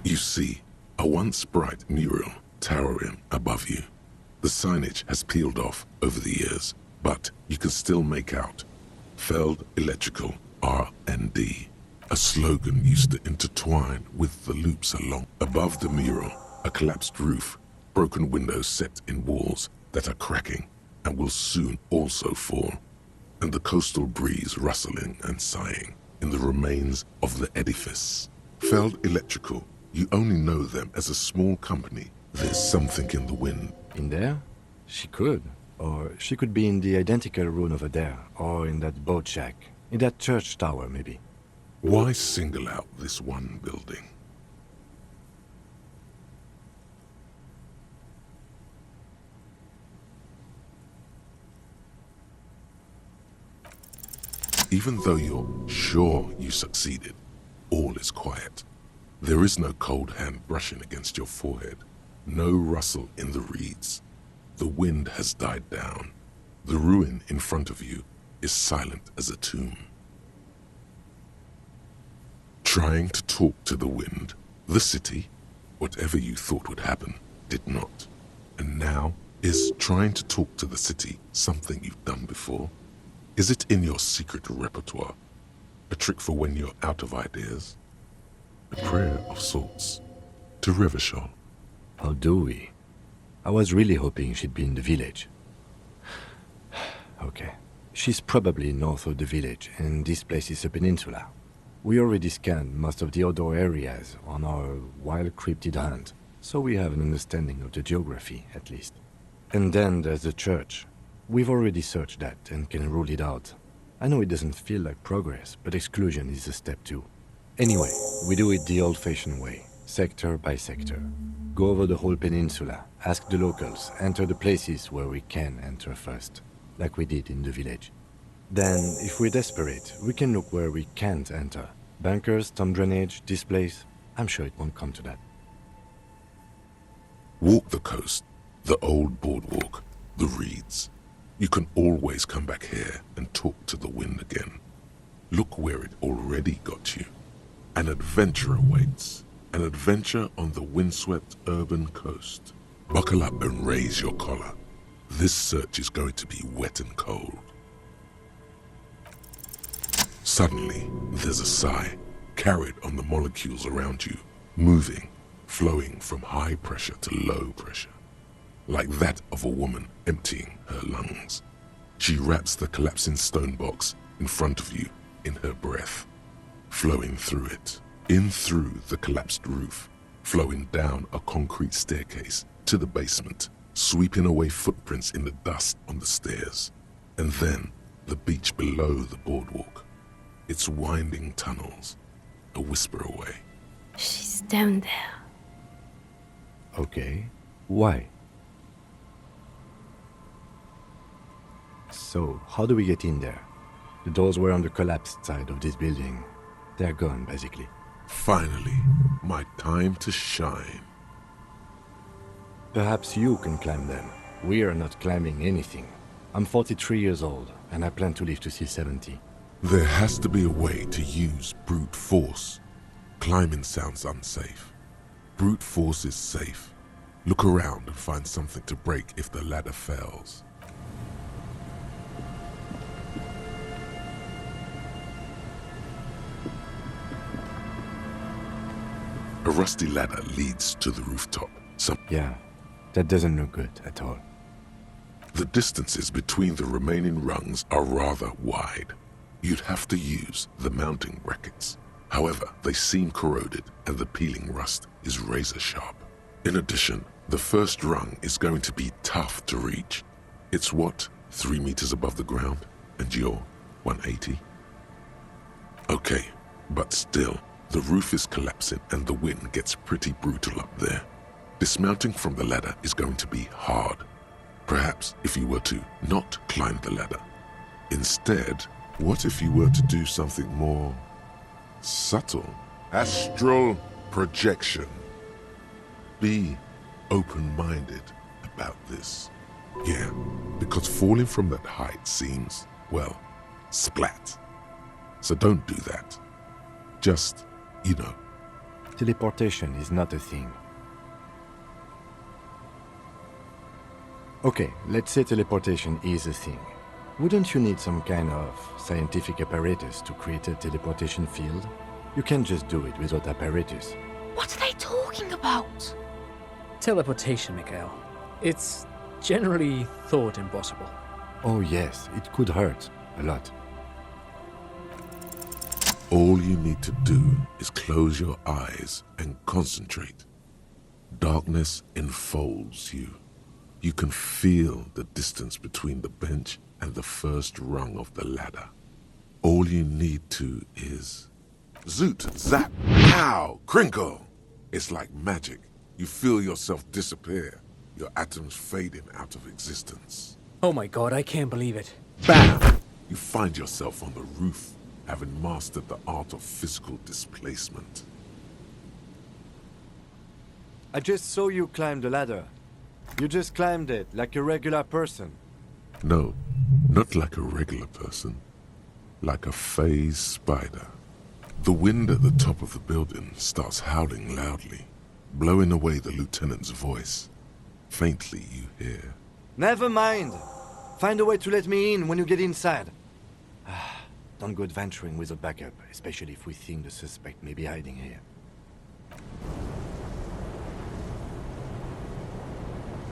You see a once bright mural towering above you. The signage has peeled off over the years, but you can still make out Feld Electrical R&D. A slogan used to intertwine with the loops along. Above the mural, a collapsed roof, broken windows set in walls that are cracking and will soon also fall, and the coastal breeze rustling and sighing in the remains of the edifice. Feld Electrical, you only know them as a small company. There's something in the wind. In there? She could. Or she could be in the identical room over there, or in that boat shack, in that church tower maybe. Why single out this one building? Even though you're sure you succeeded, all is quiet. There is no cold hand brushing against your forehead, no rustle in the reeds. The wind has died down. The ruin in front of you is silent as a tomb. Trying to talk to the wind, the city, whatever you thought would happen, did not. And now, is trying to talk to the city something you've done before? Is it in your secret repertoire? A trick for when you're out of ideas? A prayer of sorts to Revachol. How do we? I was really hoping she'd be in the village. Okay. She's probably north of the village, and this place is a peninsula. We already scanned most of the outdoor areas on our wild cryptid hunt, so we have an understanding of the geography, at least. And then there's the church. We've already searched that and can rule it out. I know it doesn't feel like progress, but exclusion is a step too. Anyway, we do it the old-fashioned way, sector by sector. Go over the whole peninsula, ask the locals, enter the places where we can enter first, like we did in the village. Then, if we're desperate, we can look where we can't enter. Bunkers, storm drainage, this place. I'm sure it won't come to that. Walk the coast, the old boardwalk, the reeds. You can always come back here and talk to the wind again. Look where it already got you. An adventure awaits. An adventure on the windswept urban coast. Buckle up and raise your collar. This search is going to be wet and cold. Suddenly, there's a sigh, carried on the molecules around you, moving, flowing from high pressure to low pressure, like that of a woman emptying her lungs. She wraps the collapsing stone box in front of you in her breath, flowing through it, in through the collapsed roof, flowing down a concrete staircase to the basement, sweeping away footprints in the dust on the stairs, and then the beach below the boardwalk, its winding tunnels, a whisper away. She's down there. Okay, why? So, how do we get in there? The doors were on the collapsed side of this building. They're gone, basically. Finally, my time to shine. Perhaps you can climb them. We are not climbing anything. I'm 43 years old, and I plan to live to see 70. There has to be a way to use brute force. Climbing sounds unsafe. Brute force is safe. Look around and find something to break if the ladder fails. A rusty ladder leads to the rooftop. Yeah, that doesn't look good at all. The distances between the remaining rungs are rather wide. You'd have to use the mounting brackets. However, they seem corroded and the peeling rust is razor sharp. In addition, the first rung is going to be tough to reach. It's what, 3 meters above the ground? And you're 180? Okay, but still, the roof is collapsing and the wind gets pretty brutal up there. Dismounting from the ladder is going to be hard. Perhaps if you were to not climb the ladder. Instead, what if you were to do something more subtle? Astral projection. Be open-minded about this. Yeah, because falling from that height seems, well, splat. So don't do that. Just, Teleportation is not a thing. Okay, let's say teleportation is a thing. Wouldn't you need some kind of scientific apparatus to create a teleportation field? You can't just do it without apparatus. What are they talking about? Teleportation, Mikhail. It's generally thought impossible. Oh yes, it could hurt. A lot. All you need to do is close your eyes and concentrate. Darkness enfolds you. You can feel the distance between the bench and the first rung of the ladder. All you need to is... Zoot, zap, pow, crinkle! It's like magic. You feel yourself disappear, your atoms fading out of existence. Oh my god, I can't believe it. Bam! You find yourself on the roof, having mastered the art of physical displacement. I just saw you climb the ladder. You just climbed it like a regular person. No, not like a regular person. Like a phase spider. The wind at the top of the building starts howling loudly, blowing away the lieutenant's voice. Faintly you hear, Never mind. Find a way to let me in when you get inside. Don't go adventuring without backup, especially if we think the suspect may be hiding here.